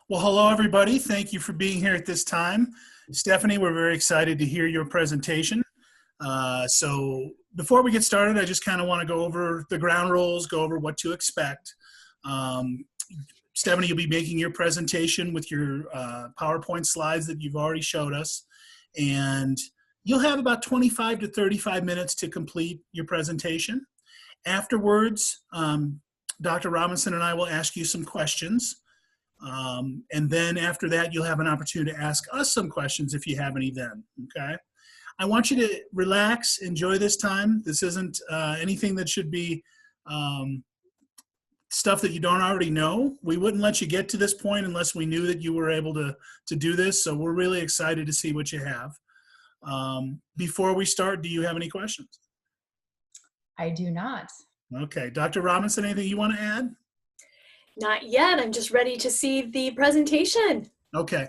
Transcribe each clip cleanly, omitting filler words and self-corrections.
Well, hello, everybody. Thank you for being here at this time. Stephanie, we're very excited to hear your presentation. So before we get started, I just kind of want to go over the ground rules, go over what to expect. Stephanie, you'll be making your presentation with your PowerPoint slides that you've already showed us. And you'll have about 25 to 35 minutes to complete your presentation. Afterwards, Dr. Robinson and I will ask you some questions. And then after that, you'll have an opportunity to ask us some questions if you have any then, okay? I want you to relax, enjoy this time. This isn't anything that should be stuff that you don't already know. We wouldn't let you get to this point unless we knew that you were able to do this, so we're really excited to see what you have. Before we start, do you have any questions? I do not. Okay, Dr. Robinson, anything you want to add? Not yet. I'm just ready to see the presentation. Okay,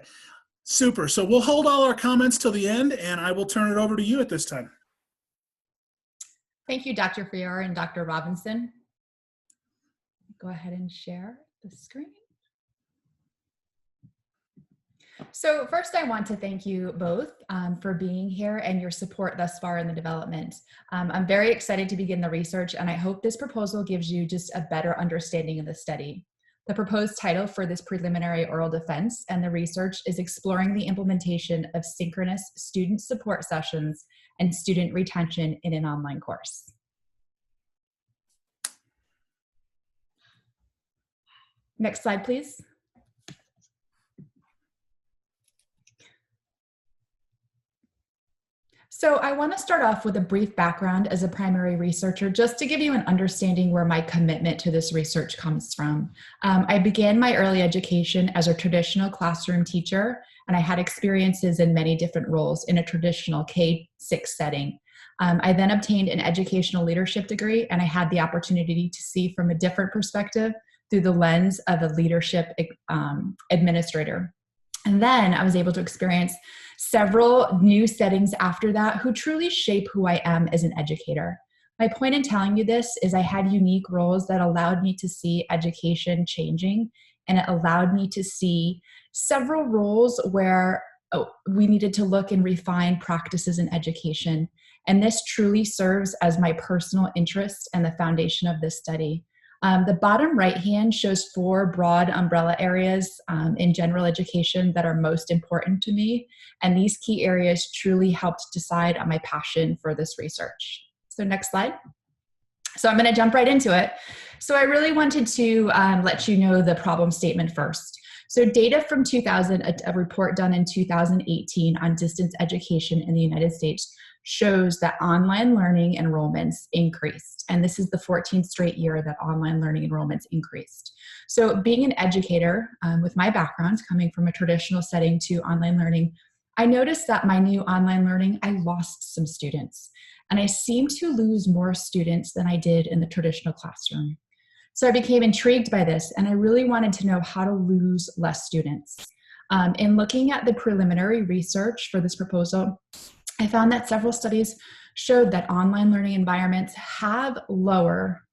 super. So we'll hold all our comments till the end, and I will turn it over to you at this time. Thank you, Dr. Fiora and Dr. Robinson. Go ahead and share the screen. So first, I want to thank you both for being here and your support thus far in the development. I'm very excited to begin the research, and I hope this proposal gives you just a better understanding of the study. The proposed title for this preliminary oral defense and the research is Exploring the Implementation of Synchronous Student Support Sessions and Student Retention in an Online Course. Next slide, please. So I want to start off with a brief background as a primary researcher, just to give you an understanding where my commitment to this research comes from. I began my early education as a traditional classroom teacher, and I had experiences in many different roles in a traditional K-6 setting. I then obtained an educational leadership degree, and I had the opportunity to see from a different perspective through the lens of a leadership administrator. And then I was able to experience several new settings after that who truly shape who I am as an educator. My point in telling you this is I had unique roles that allowed me to see education changing, and it allowed me to see several roles where we needed to look and refine practices in education. And this truly serves as my personal interest and the foundation of this study. The bottom right hand shows 4 broad umbrella areas in general education that are most important to me. And these key areas truly helped decide on my passion for this research. So next slide. So I'm going to jump right into it. So I really wanted to let you know the problem statement first. So data from 2000, a report done in 2018 on distance education in the United States shows that online learning enrollments increased. And this is the 14th straight year that online learning enrollments increased. So being an educator with my background coming from a traditional setting to online learning, I noticed that my new online learning, I lost some students. And I seemed to lose more students than I did in the traditional classroom. So I became intrigued by this, and I really wanted to know how to lose less students. In looking at the preliminary research for this proposal, I found that several studies showed that online learning environments have lower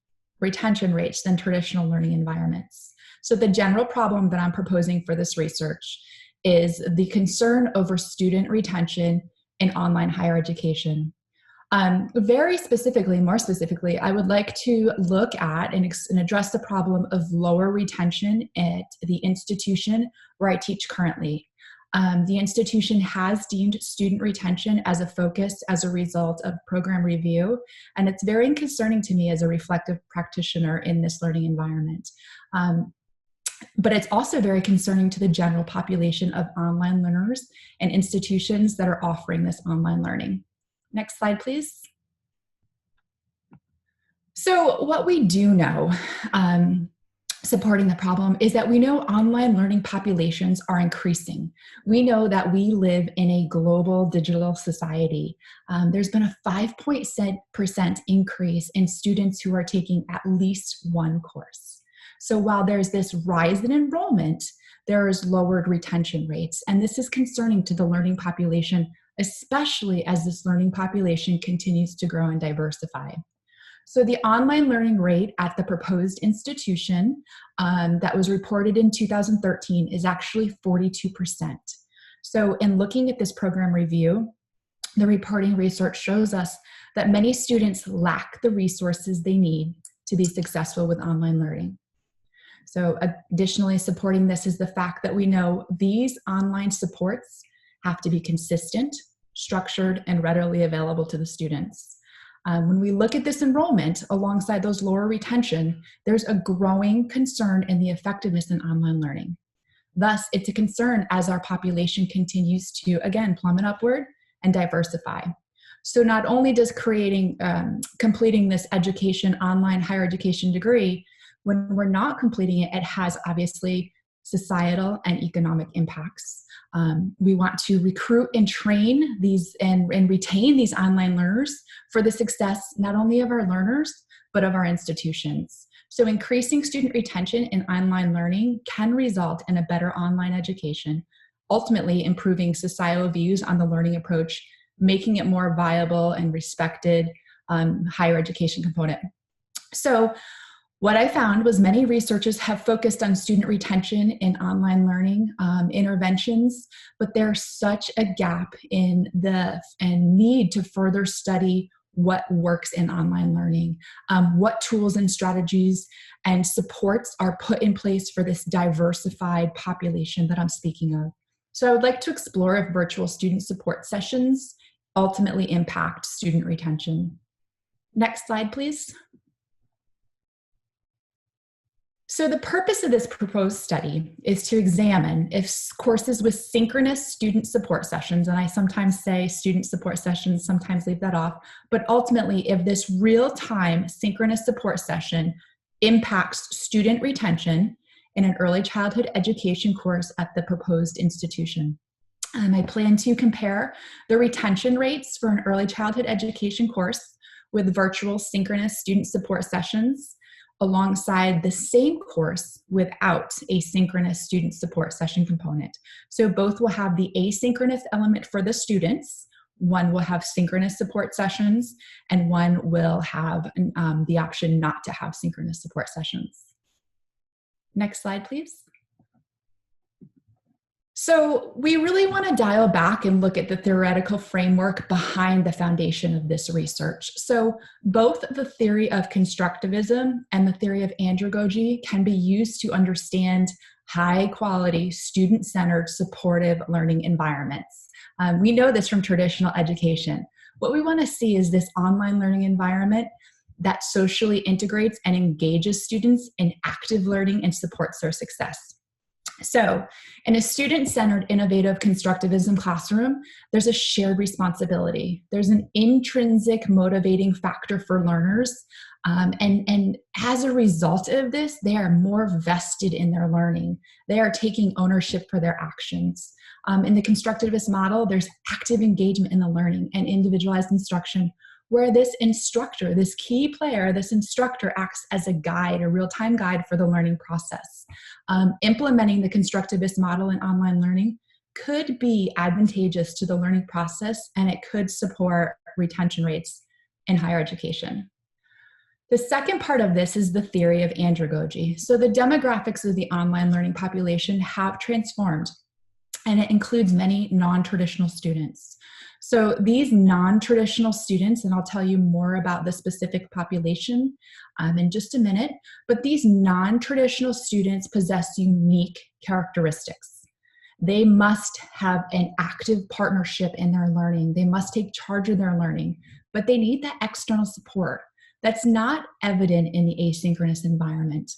retention rates than traditional learning environments. So the general problem that I'm proposing for this research is the concern over student retention in online higher education. Very specifically, more specifically, I would like to look at and address the problem of lower retention at the institution where I teach currently. The institution has deemed student retention as a focus as a result of program review, and it's very concerning to me as a reflective practitioner in this learning environment. But it's also very concerning to the general population of online learners and institutions that are offering this online learning. Next slide, please. So what we do know supporting the problem is that we know online learning populations are increasing. We know that we live in a global digital society. There's been a 5% increase in students who are taking at least one course. So while there's this rise in enrollment, there is lowered retention rates, and this is concerning to the learning population, especially as this learning population continues to grow and diversify. So the online learning rate at the proposed institution that was reported in 2013 is actually 42%. So in looking at this program review, the reporting research shows us that many students lack the resources they need to be successful with online learning. So additionally, supporting this is the fact that we know these online supports have to be consistent, structured, and readily available to the students. When we look at this enrollment alongside those lower retention, there's a growing concern in the effectiveness in online learning. Thus, it's a concern as our population continues to, again, plummet upward and diversify. So not only does completing this education, online higher education degree, when we're not completing it, it has obviously societal and economic impacts. We want to recruit and train these and retain these online learners for the success not only of our learners, but of our institutions. So increasing student retention in online learning can result in a better online education, ultimately improving societal views on the learning approach, making it more viable and respected higher education component. So what I found was many researchers have focused on student retention in online learning interventions, but there's such a gap in and need to further study what works in online learning, what tools and strategies and supports are put in place for this diversified population that I'm speaking of. So I would like to explore if virtual student support sessions ultimately impact student retention. Next slide, please. So the purpose of this proposed study is to examine if courses with synchronous student support sessions, and I sometimes say student support sessions, sometimes leave that off, but ultimately if this real-time synchronous support session impacts student retention in an early childhood education course at the proposed institution. I plan to compare the retention rates for an early childhood education course with virtual synchronous student support sessions alongside the same course without a synchronous student support session component. So both will have the asynchronous element for the students. One will have synchronous support sessions, and one will have the option not to have synchronous support sessions. Next slide, please. So we really want to dial back and look at the theoretical framework behind the foundation of this research. So both the theory of constructivism and the theory of andragogy can be used to understand high quality, student-centered, supportive learning environments. We know this from traditional education. What we want to see is this online learning environment that socially integrates and engages students in active learning and supports their success. So in a student-centered, innovative constructivism classroom, there's a shared responsibility. There's an intrinsic motivating factor for learners. And as a result of this, they are more vested in their learning. They are taking ownership for their actions. In the constructivist model, there's active engagement in the learning and individualized instruction, where this instructor, this key player, this instructor acts as a guide, a real-time guide for the learning process. Implementing the constructivist model in online learning could be advantageous to the learning process, and it could support retention rates in higher education. The second part of this is the theory of andragogy. So the demographics of the online learning population have transformed, and it includes many non-traditional students. So these non-traditional students, and I'll tell you more about the specific population in just a minute, but these non-traditional students possess unique characteristics. They must have an active partnership in their learning. They must take charge of their learning, but they need that external support that's not evident in the asynchronous environment.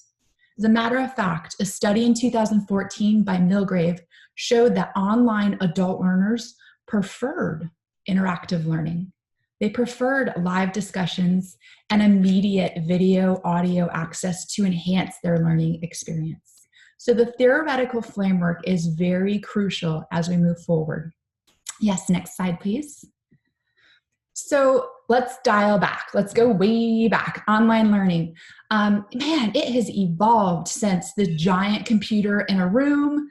As a matter of fact, a study in 2014 by Milgrave showed that online adult learners preferred interactive learning. They preferred live discussions and immediate video, audio access to enhance their learning experience. So the theoretical framework is very crucial as we move forward. Yes, next slide, please. So let's dial back. Let's go way back. Online learning. Man, it has evolved since the giant computer in a room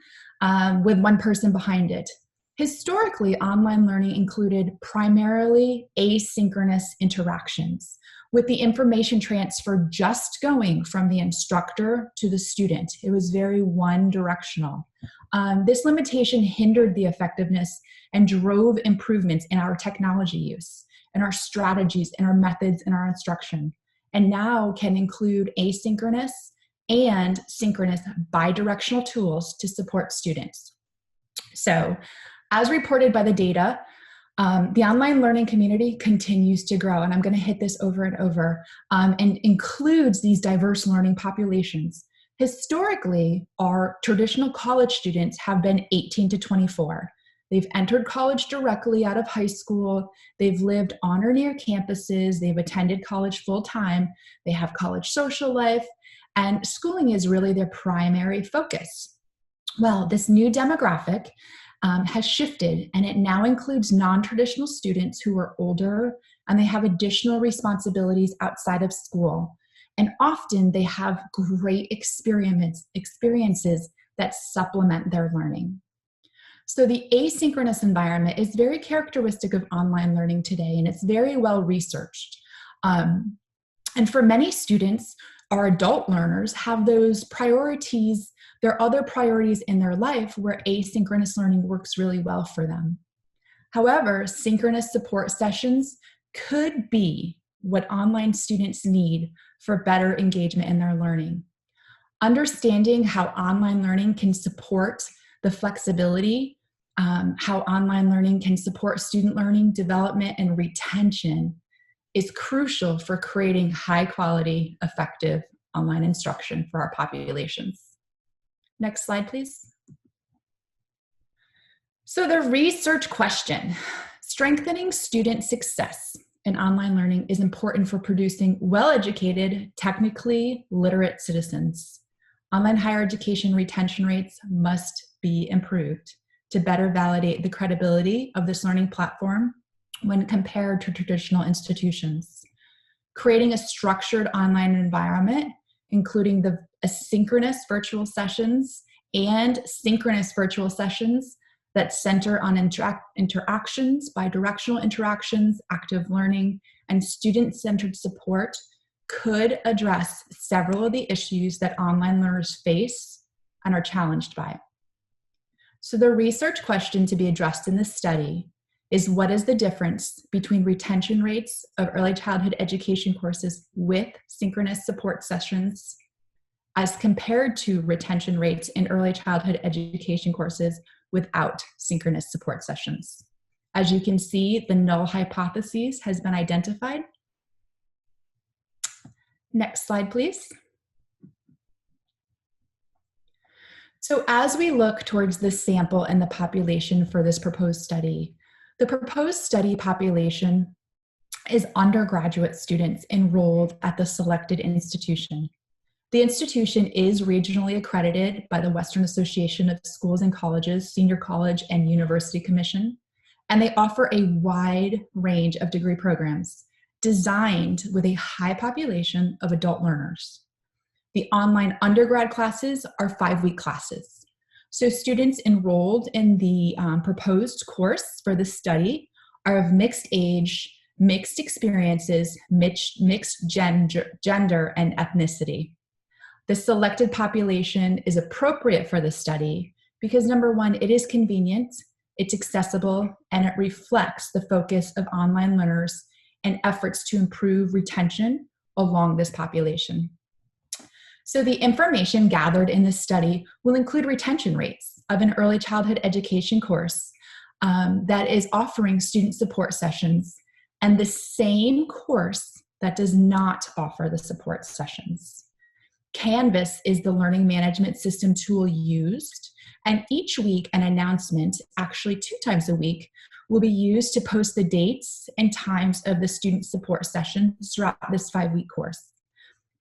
with one person behind it. Historically, online learning included primarily asynchronous interactions, with the information transfer just going from the instructor to the student. It was very one-directional. This limitation hindered the effectiveness and drove improvements in our technology use, in our strategies, in our methods, in our instruction, and now can include asynchronous and synchronous bidirectional tools to support students. So, as reported by the data, the online learning community continues to grow, and I'm going to hit this over and over, and includes these diverse learning populations. Historically, our traditional college students have been 18 to 24. They've entered college directly out of high school. They've lived on or near campuses. They've attended college full-time. They have college social life, and schooling is really their primary focus. Well, this new demographic has shifted, and it now includes non-traditional students who are older and they have additional responsibilities outside of school. And often they have great experiences that supplement their learning. So the asynchronous environment is very characteristic of online learning today, and it's very well researched. And for many students, our adult learners have those priorities. There are other priorities in their life where asynchronous learning works really well for them. However, synchronous support sessions could be what online students need for better engagement in their learning. Understanding how online learning can support the flexibility, how online learning can support student learning, development, and retention is crucial for creating high quality, effective online instruction for our populations. Next slide, please. So the research question, strengthening student success in online learning is important for producing well-educated, technically literate citizens. Online higher education retention rates must be improved to better validate the credibility of this learning platform when compared to traditional institutions. Creating a structured online environment, including the asynchronous virtual sessions and synchronous virtual sessions that center on interactions, bidirectional interactions, active learning, and student-centered support could address several of the issues that online learners face and are challenged by. So the research question to be addressed in this study is, what is the difference between retention rates of early childhood education courses with synchronous support sessions as compared to retention rates in early childhood education courses without synchronous support sessions? As you can see, the null hypothesis has been identified. Next slide, please. So as we look towards the sample and the population for this proposed study, the proposed study population is undergraduate students enrolled at the selected institution. The institution is regionally accredited by the Western Association of Schools and Colleges, Senior College and University Commission, and they offer a wide range of degree programs designed with a high population of adult learners. The online undergrad classes are 5-week classes. So students enrolled in the proposed course for this study are of mixed age, mixed experiences, mixed gender and ethnicity. The selected population is appropriate for this study because, number one, it is convenient, it's accessible, and it reflects the focus of online learners and efforts to improve retention along this population. So the information gathered in this study will include retention rates of an early childhood education course that is offering student support sessions, and the same course that does not offer the support sessions. Canvas is the learning management system tool used, and each week an announcement, actually 2 times a week, will be used to post the dates and times of the student support sessions throughout this 5-week course.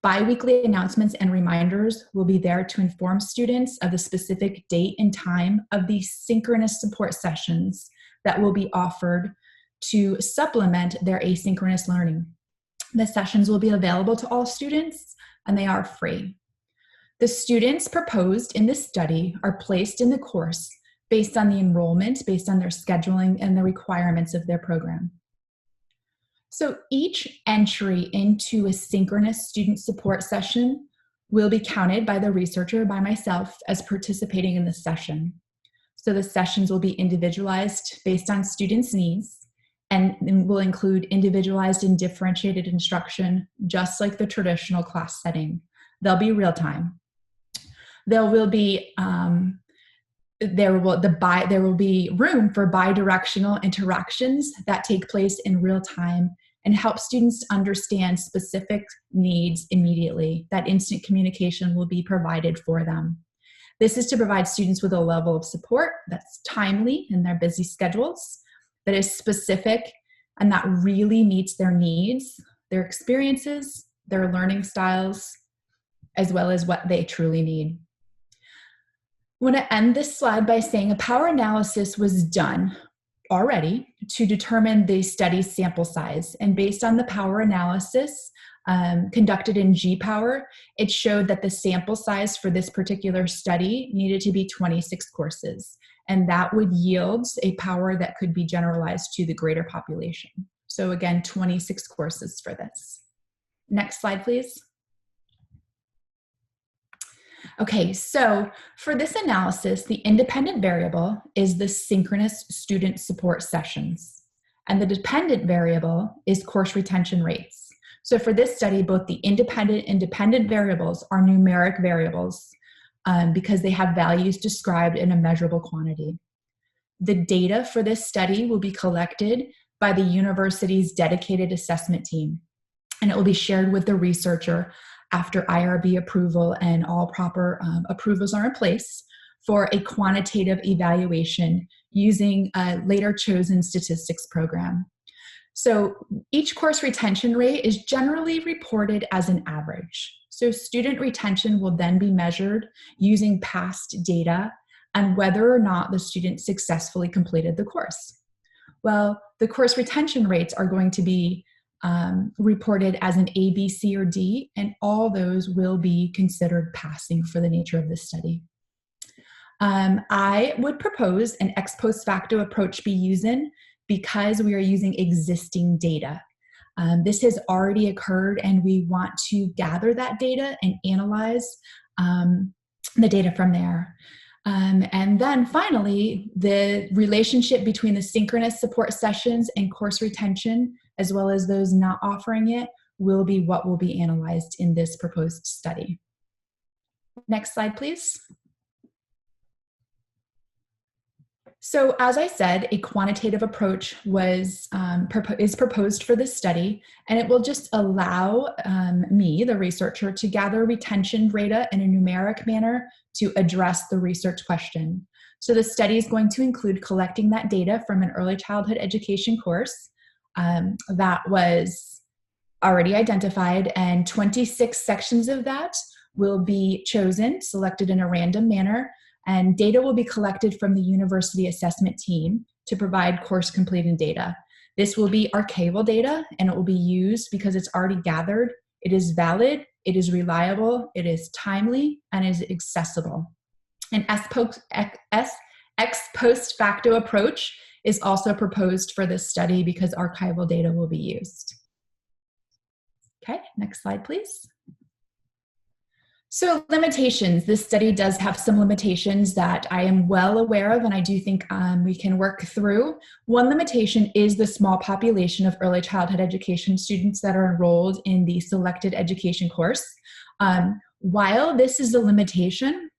Bi-weekly announcements and reminders will be there to inform students of the specific date and time of the synchronous support sessions that will be offered to supplement their asynchronous learning. The sessions will be available to all students, and they are free. The students proposed in this study are placed in the course based on the enrollment, based on their scheduling and the requirements of their program. So each entry into a synchronous student support session will be counted by the researcher, by myself, as participating in the session. So the sessions will be individualized based on students' needs and will include individualized and differentiated instruction, just like the traditional class setting. They'll be real time. There will be there will be room for bi-directional interactions that take place in real time and help students understand specific needs immediately. That instant communication will be provided for them. This is to provide students with a level of support that's timely in their busy schedules, that is specific, and that really meets their needs, their experiences, their learning styles, as well as what they truly need. I want to end this slide by saying a power analysis was done already to determine the study's sample size. And based on the power analysis conducted in G-Power, it showed that the sample size for this particular study needed to be 26 courses. And that would yield a power that could be generalized to the greater population. So again, 26 courses for this. Next slide, please. Okay, so for this analysis, the independent variable is the synchronous student support sessions, and the dependent variable is course retention rates. So for this study, both the independent and dependent variables are numeric variables because they have values described in a measurable quantity. The data for this study will be collected by the university's dedicated assessment team, and it will be shared with the researcher after IRB approval and all proper approvals are in place for a quantitative evaluation using a later chosen statistics program. So each course retention rate is generally reported as an average. So student retention will then be measured using past data and whether or not the student successfully completed the course. Well, the course retention rates are going to be reported as an A, B, C, or D, and all those will be considered passing for the nature of this study. I would propose an ex post facto approach be used because we are using existing data. This has already occurred and we want to gather that data and analyze the data from there. And then finally, the relationship between the synchronous support sessions and course retention, as well as those not offering it, will be what will be analyzed in this proposed study. Next slide, please. So as I said, a quantitative approach is proposed for this study, and it will just allow me, the researcher, to gather retention data in a numeric manner to address the research question. So the study is going to include collecting that data from an early childhood education course that was already identified, and 26 sections of that will be chosen, selected in a random manner, and data will be collected from the university assessment team to provide course completed data. This will be archival data, and it will be used because it's already gathered. It is valid, it is reliable, it is timely, and is accessible. An ex post facto approach is also proposed for this study because archival data will be used. Okay, next slide, please. So limitations, this study does have some limitations that I am well aware of, and I do think we can work through. One limitation is the small population of early childhood education students that are enrolled in the selected education course. While this is a limitation,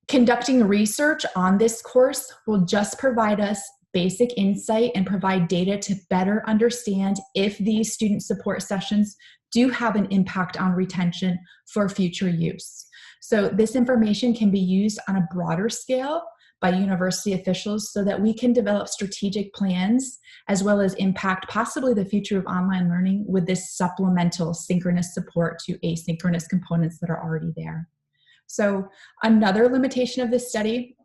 conducting research on this course will just provide us basic insight and provide data to better understand if these student support sessions do have an impact on retention for future use. So this information can be used on a broader scale by university officials so that we can develop strategic plans as well as impact possibly the future of online learning with this supplemental synchronous support to asynchronous components that are already there. So another limitation of this study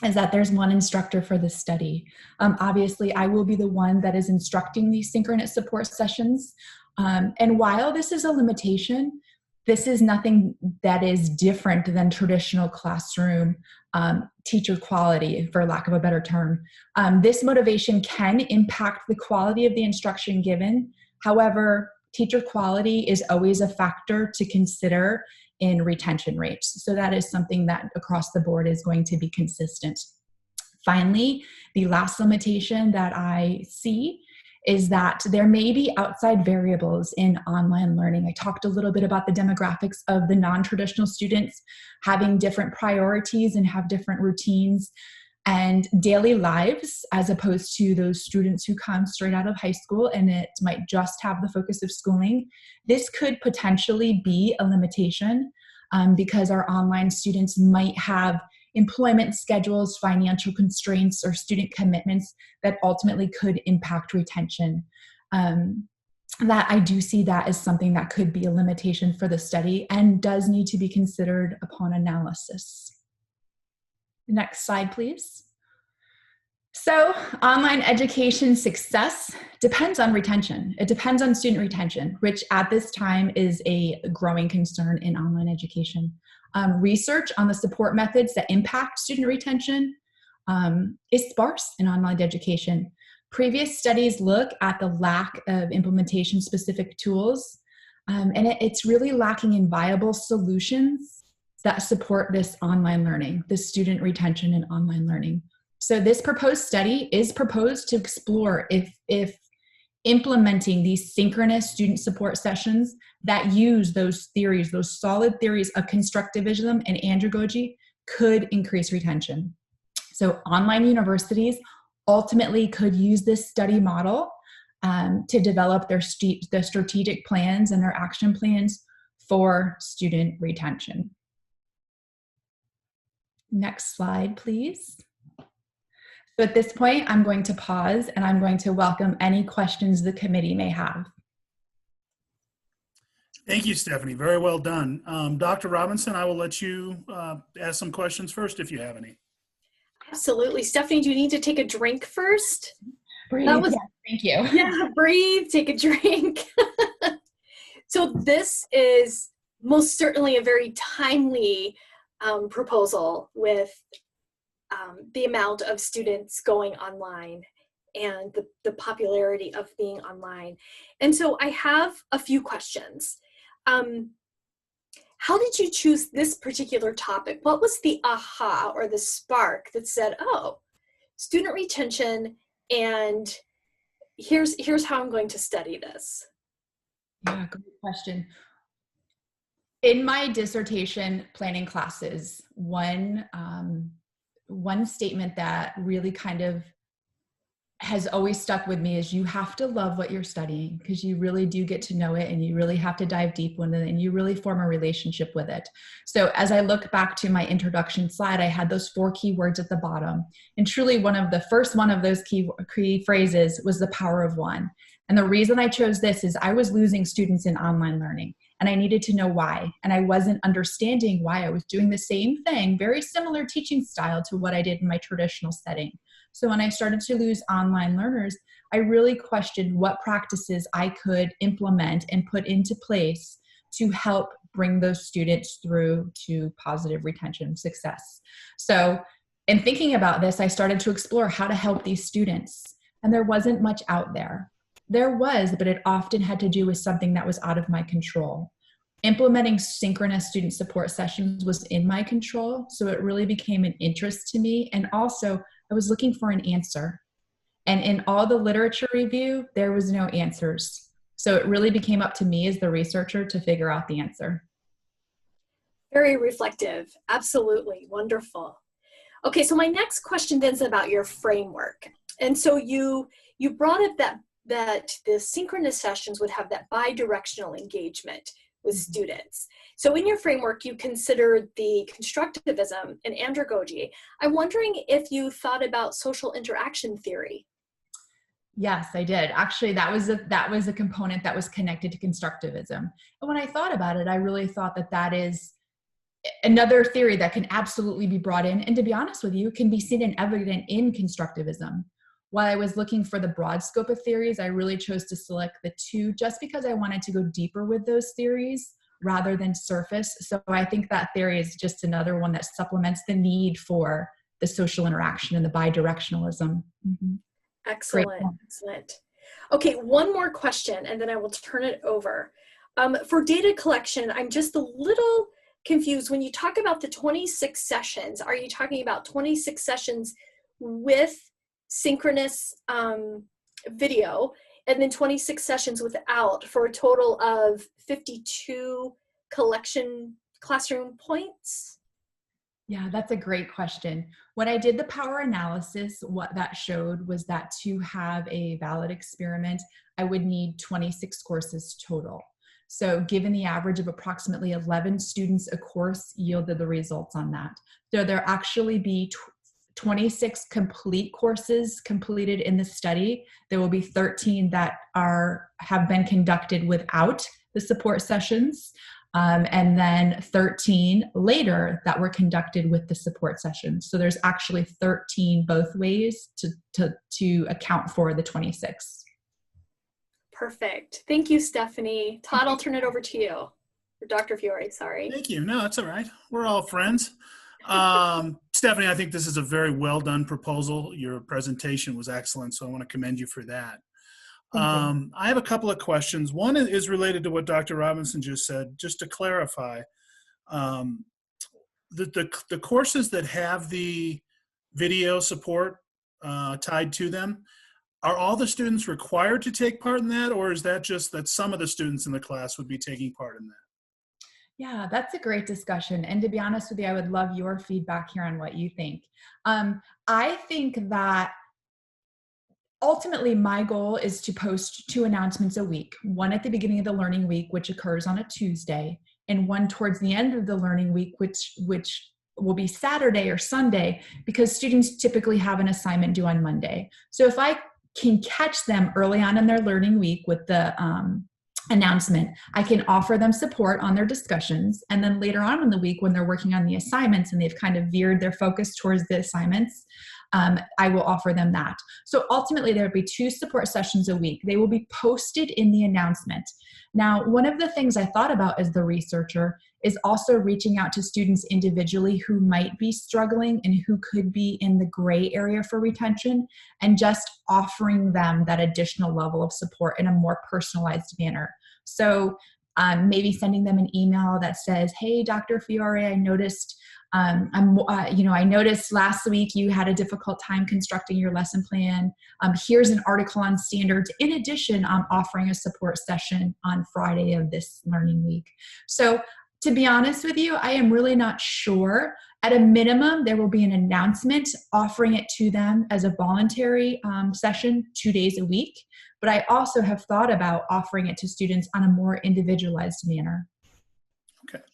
is that there's one instructor for this study. Obviously, I will be the one that is instructing these synchronous support sessions. And while this is a limitation, this is nothing that is different than traditional classroom teacher quality, for lack of a better term. This motivation can impact the quality of the instruction given. However, teacher quality is always a factor to consider in retention rates. So that is something that across the board is going to be consistent. Finally, the last limitation that I see is that there may be outside variables in online learning. I talked a little bit about the demographics of the non-traditional students having different priorities and have different routines and daily lives, as opposed to those students who come straight out of high school and it might just have the focus of schooling. This could potentially be a limitation because our online students might have employment schedules, financial constraints, or student commitments that ultimately could impact retention. That I do see that as something that could be a limitation for the study and does need to be considered upon analysis. Next slide, please. So online education success depends on retention. It depends on student retention, which at this time is a growing concern in online education. Research on the support methods that impact student retention is sparse in online education. Previous studies look at the lack of implementation-specific tools, and it's really lacking in viable solutions that support this online learning, this student retention and online learning. So this proposed study is proposed to explore if implementing these synchronous student support sessions that use those theories, those solid theories of constructivism and andragogy could increase retention. So online universities ultimately could use this study model to develop their strategic plans and their action plans for student retention. Next slide, please. So at this point, I'm going to pause and I'm going to welcome any questions the committee may have. Thank you, Stephanie. Very well done. Dr. Robinson, I will let you ask some questions first if you have any. Absolutely. Stephanie, do you need to take a drink first? Breathe. That was, thank you. Yeah, breathe, take a drink. So this is most certainly a very timely proposal with the amount of students going online and the popularity of being online. And so I have a few questions. How did you choose this particular topic? What was the aha or the spark that said, oh, student retention, and here's how I'm going to study this? Yeah, great question. In my dissertation planning classes, one statement that really kind of has always stuck with me is you have to love what you're studying, because you really do get to know it and you really have to dive deep with it and you really form a relationship with it. So as I look back to my introduction slide, I had those 4 key words at the bottom. And truly the first one of those key phrases was the power of one. And the reason I chose this is I was losing students in online learning and I needed to know why. And I wasn't understanding why I was doing the same thing, very similar teaching style to what I did in my traditional setting. So when I started to lose online learners, I really questioned what practices I could implement and put into place to help bring those students through to positive retention success. So in thinking about this, I started to explore how to help these students. And there wasn't much out there. There was, but it often had to do with something that was out of my control. Implementing synchronous student support sessions was in my control, so it really became an interest to me. And also, I was looking for an answer. And in all the literature review, there was no answers. So it really became up to me as the researcher to figure out the answer. Very reflective. Absolutely. Wonderful. Okay, so my next question then is about your framework. And so you brought up that the synchronous sessions would have that bi-directional engagement with students. So in your framework, you considered the constructivism and andragogy. I'm wondering if you thought about social interaction theory. Yes, I did. Actually, that was a component that was connected to constructivism. And when I thought about it, I really thought that is another theory that can absolutely be brought in. And to be honest with you, can be seen and evident in constructivism. While I was looking for the broad scope of theories, I really chose to select the 2 just because I wanted to go deeper with those theories rather than surface. So I think that theory is just another one that supplements the need for the social interaction and the bidirectionalism. Mm-hmm. Great Excellent, point. excellent. Okay, one more question and then I will turn it over. For data collection, I'm just a little confused. When you talk about the 26 sessions, are you talking about 26 sessions with synchronous video and then 26 sessions without for a total of 52 collection classroom points? Yeah, that's a great question. When I did the power analysis, what that showed was that to have a valid experiment, I would need 26 courses total. So given the average of approximately 11 students a course yielded the results on that. So there actually be 26 complete courses completed in the study. There will be 13 that have been conducted without the support sessions. And then 13 later that were conducted with the support sessions. So there's actually 13 both ways to account for the 26. Perfect. Thank you, Stephanie. Todd, I'll turn it over to you. Or Dr. Fiore, sorry. Thank you. No, that's all right. We're all friends. Stephanie, I think this is a very well done proposal. Your presentation was excellent, so I want to commend you for that. I have a couple of questions. One is related to what Dr. Robinson just said. Just to clarify, the courses that have the video support tied to them, are all the students required to take part in that, or is that just that some of the students in the class would be taking part in that? Yeah, that's a great discussion. And to be honest with you, I would love your feedback here on what you think. I think that ultimately, my goal is to post 2 announcements a week, one at the beginning of the learning week, which occurs on a Tuesday, and one towards the end of the learning week, which will be Saturday or Sunday, because students typically have an assignment due on Monday. So if I can catch them early on in their learning week with the announcement, I can offer them support on their discussions. And then later on in the week, when they're working on the assignments and they've kind of veered their focus towards the assignments, I will offer them that. So ultimately, there will be 2 support sessions a week. They will be posted in the announcement. Now, one of the things I thought about as the researcher is also reaching out to students individually who might be struggling and who could be in the gray area for retention, and just offering them that additional level of support in a more personalized manner. So maybe sending them an email that says, "Hey, Dr. Fiore, I noticed I noticed last week you had a difficult time constructing your lesson plan. Here's an article on standards. In addition, I'm offering a support session on Friday of this learning week." So to be honest with you, I am really not sure. At a minimum, there will be an announcement offering it to them as a voluntary session 2 days a week. But I also have thought about offering it to students on a more individualized manner. Okay.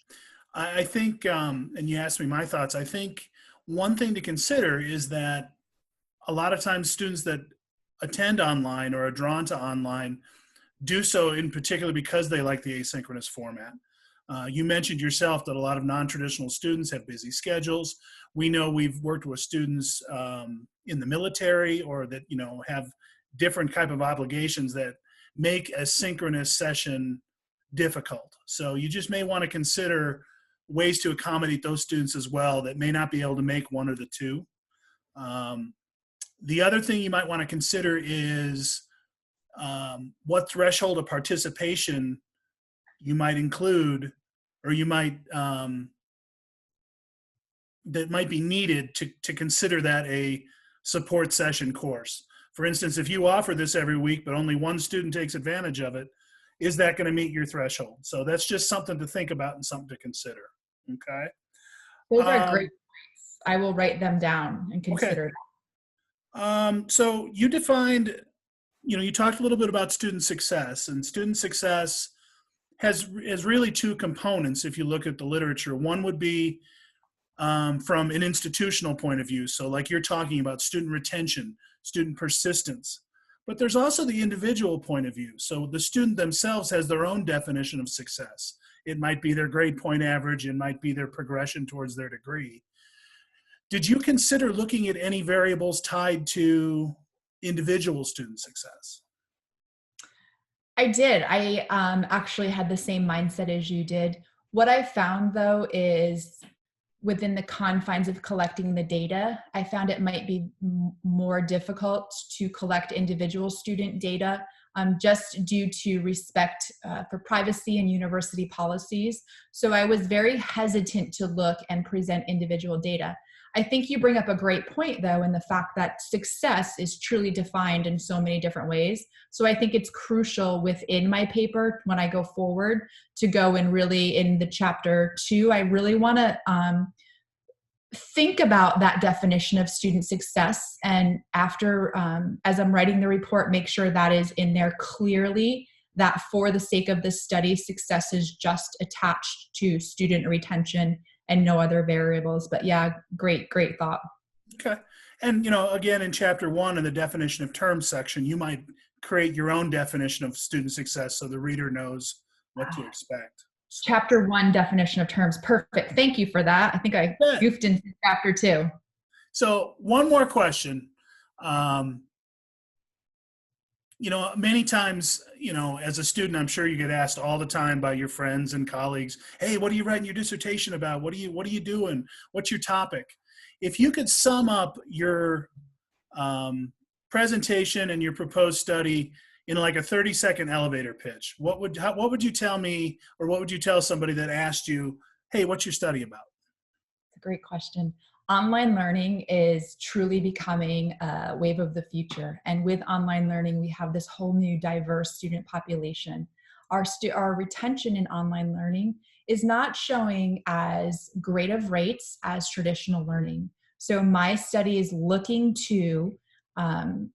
I think, and you asked me my thoughts, I think one thing to consider is that a lot of times students that attend online or are drawn to online do so in particular because they like the asynchronous format. You mentioned yourself that a lot of non-traditional students have busy schedules. We know we've worked with students in the military or that have different type of obligations that make a synchronous session difficult. So you just may want to consider ways to accommodate those students as well that may not be able to make one or the two. The other thing you might want to consider is what threshold of participation you might include, or you might that might be needed to consider that a support session course. For instance, if you offer this every week but only one student takes advantage of it, is that going to meet your threshold? So that's just something to think about and something to consider. Okay. Those are great points. I will write them down and consider that. So you defined, you talked a little bit about student success, and student success has really 2 components if you look at the literature. One would be from an institutional point of view. So like you're talking about student retention, student persistence. But there's also the individual point of view. So the student themselves has their own definition of success. It might be their grade point average. It might be their progression towards their degree. Did you consider looking at any variables tied to individual student success? I did. I actually had the same mindset as you did. What I found though is within the confines of collecting the data, I found it might be more difficult to collect individual student data just due to respect for privacy and university policies. So I was very hesitant to look and present individual data. I think you bring up a great point though, in the fact that success is truly defined in so many different ways. So I think it's crucial within my paper when I go forward to go and really in the chapter 2, I really want to think about that definition of student success. And after, as I'm writing the report, make sure that is in there clearly, that for the sake of this study, success is just attached to student retention and no other variables. But yeah, great thought. Okay. And, again, in chapter 1 in the definition of terms section, you might create your own definition of student success so the reader knows what to expect. So. Chapter 1 definition of terms. Perfect. Thank you for that. I think I goofed into chapter 2. So one more question. Many times, as a student, I'm sure you get asked all the time by your friends and colleagues, hey, what are you writing your dissertation about? What are you doing? What's your topic? If you could sum up your presentation and your proposed study in like a 30-second elevator pitch, what would you tell me, or what would you tell somebody that asked you, hey, what's your study about? It's a great question. Online learning is truly becoming a wave of the future. And with online learning, we have this whole new diverse student population. Our retention in online learning is not showing as great of rates as traditional learning. So my study is looking to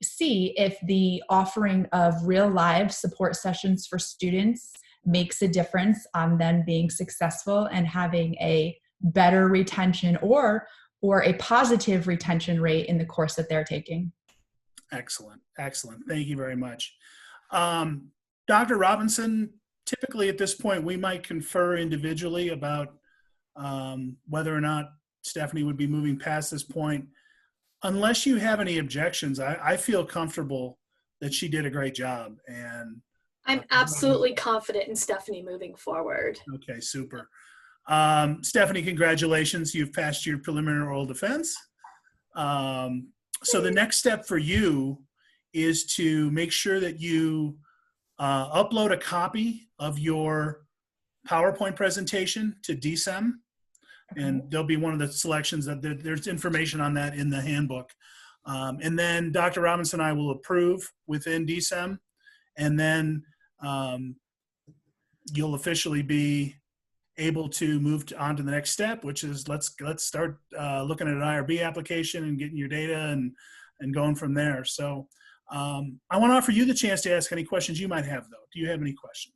see if the offering of real live support sessions for students makes a difference on them being successful and having a better retention or a positive retention rate in the course that they're taking. Excellent. Thank you very much. Dr. Robinson, typically at this point, we might confer individually about whether or not Stephanie would be moving past this point. Unless you have any objections, I feel comfortable that she did a great job. And I'm absolutely confident in Stephanie moving forward. Okay, super. Stephanie, congratulations. You've passed your preliminary oral defense. So the next step for you is to make sure that you upload a copy of your PowerPoint presentation to DSEM. And there'll be one of the selections that there's information on that in the handbook. And then Dr. Robinson and I will approve within DSEM. And then you'll officially be able to move on to the next step, which is let's start looking at an IRB application and getting your data and going from there. So I want to offer you the chance to ask any questions you might have, though. Do you have any questions?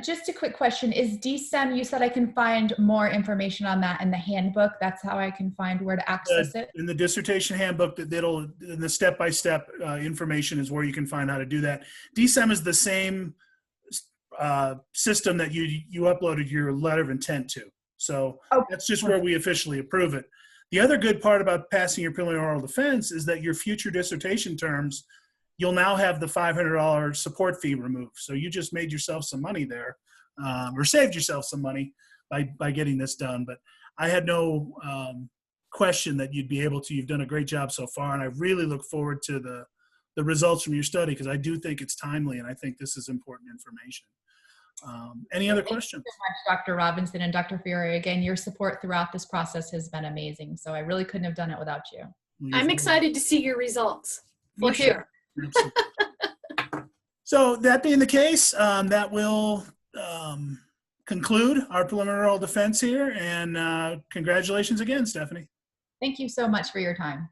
Just a quick question. Is DSEM, you said I can find more information on that in the handbook. That's how I can find where to access it? In the dissertation handbook, in the step-by-step information is where you can find how to do that. DSEM is the same system that you uploaded your letter of intent to. So that's just where we officially approve it. The other good part about passing your preliminary oral defense is that your future dissertation terms, you'll now have the $500 support fee removed. So you just made yourself some money there, or saved yourself some money by getting this done. But I had no question that you'd be able to. You've done a great job so far, and I really look forward to the results from your study, because I do think it's timely, and I think this is important information. Any other questions? Thank you so much, Dr. Robinson and Dr. Fiore. Again, your support throughout this process has been amazing. So I really couldn't have done it without you. I'm excited to see your results. Me too. Sure. So that being the case, that will conclude our preliminary oral defense here. And congratulations again, Stephanie. Thank you so much for your time.